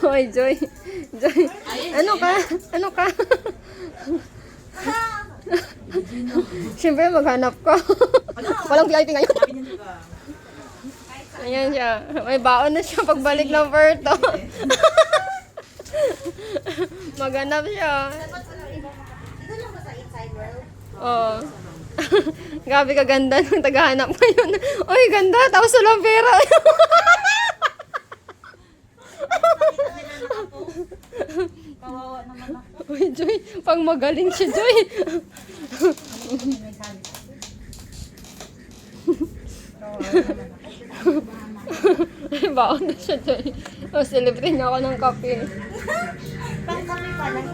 Hoy, Joy. Joy. Ano ka? Ano ka? Siyempre, maghanap ko. Walang VIP ngayon. Ayan siya. May baon na siya pagbalik ng Puerto. Maghanap siya. Ito lang ba sa inside world? Oo. Grabe kaganda ng tagahanap ngayon. Uy, ganda. Tapos walang pera. Kawawa naman ako. Uy, Joy. Pang magaling si Joy. Baon na siya, Joy. O, celebrate niya ako ng kape. Pang-kape pa lang.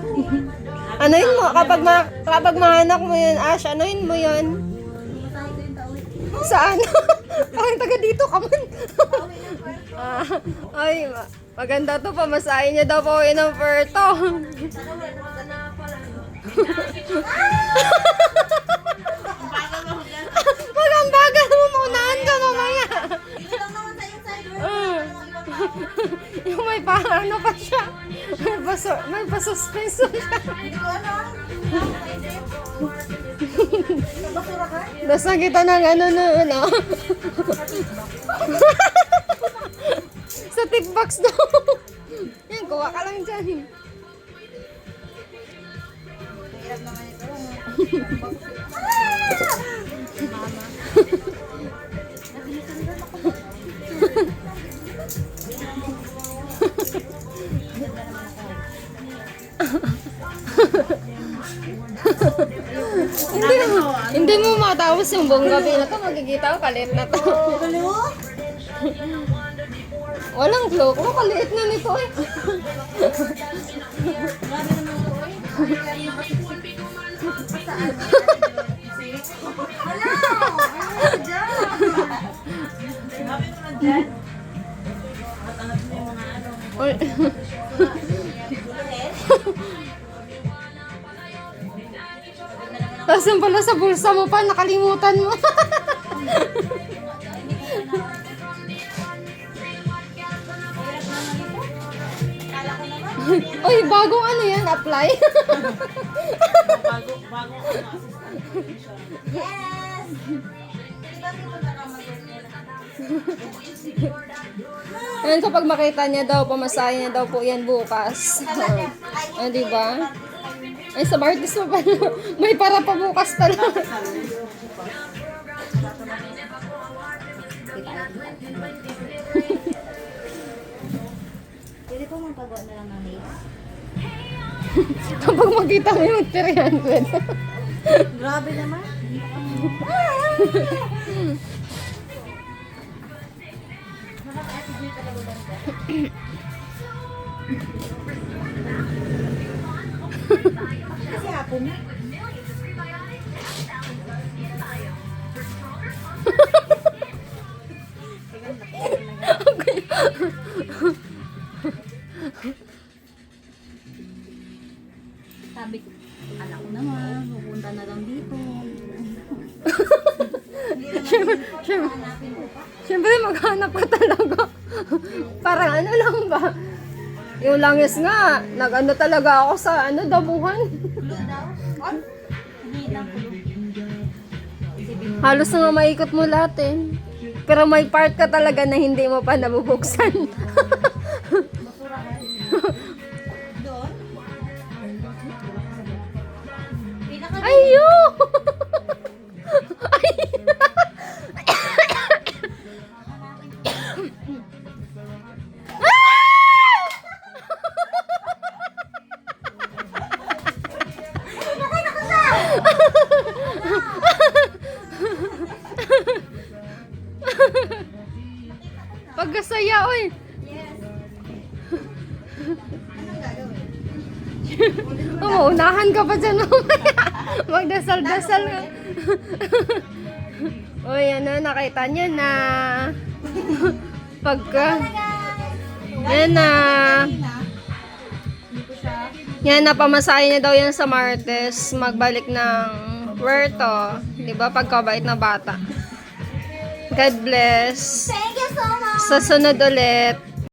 Anuhin mo, kapag mahanak mo yun, Ash, anuhin mo yun? Saan? Parang taga dito ka man. Ay, maganda to, pamasahin niya daw po yun ng Puerto. Wag ang bagal mo, maunahan ka mamaya. Ito lang naman sa inside world. Yung may paano pa siya. May pa-suspense siya. Hindi ko ano. Basura ka? Tapos nakita ng ano. Sa tip box daw. Yan, kuha ka lang dyan. Hirap naman ito. Hindi mo matapos yung buong gabi na to. Magkikita ko, kaliit na to. Walang cloak. Oh, kaliit na nito eh. Grabe naman ito eh. Saan? Hello! Ano dyan? Grabe naman dyan. Matanggap mo yung mga ano. Uy. Tapos yung pala sa bulsa mo pa, nakalimutan mo. Kala ko naman. Uy, bagong ano yan, apply. Bago ano, assistant. Yes! Di ba pupunta ka Ayan, kapag makita niya daw, pamasahe niya daw po yan bukas. Di ba? Ay, sa Martis mo pala. May para pa bukas pala. Pwede po magpagawa na lang ng nails. Kapag makita mo yung 300. Grabe naman. Nakaka-attitude talaga ba ito? Kasi hapon na. Sabi ko, alam ko naman, pupunta na lang dito. Siyempre, maghanap ka talaga. Parang ano lang ba? Yung langis nga, nag-ano talaga ako sa damuhan. Halos na nga maikot mo lahat eh. Pero may part ka talaga na hindi mo pa nabubuksan. Doon? Ayo! Pagkasaya, oy! Yes. Anong gagawin? Unahan ka pa dyan mamaya. Magdasal-dasal ka. Uy, nakita niya na. Pagka. Yan na. Hindi ko siya. Yan, napamasahe niya daw yan sa Martes. Magbalik ng Puerto. Diba? Pagkabait na bata. God bless. Thank you so much! Sa sunod ulit.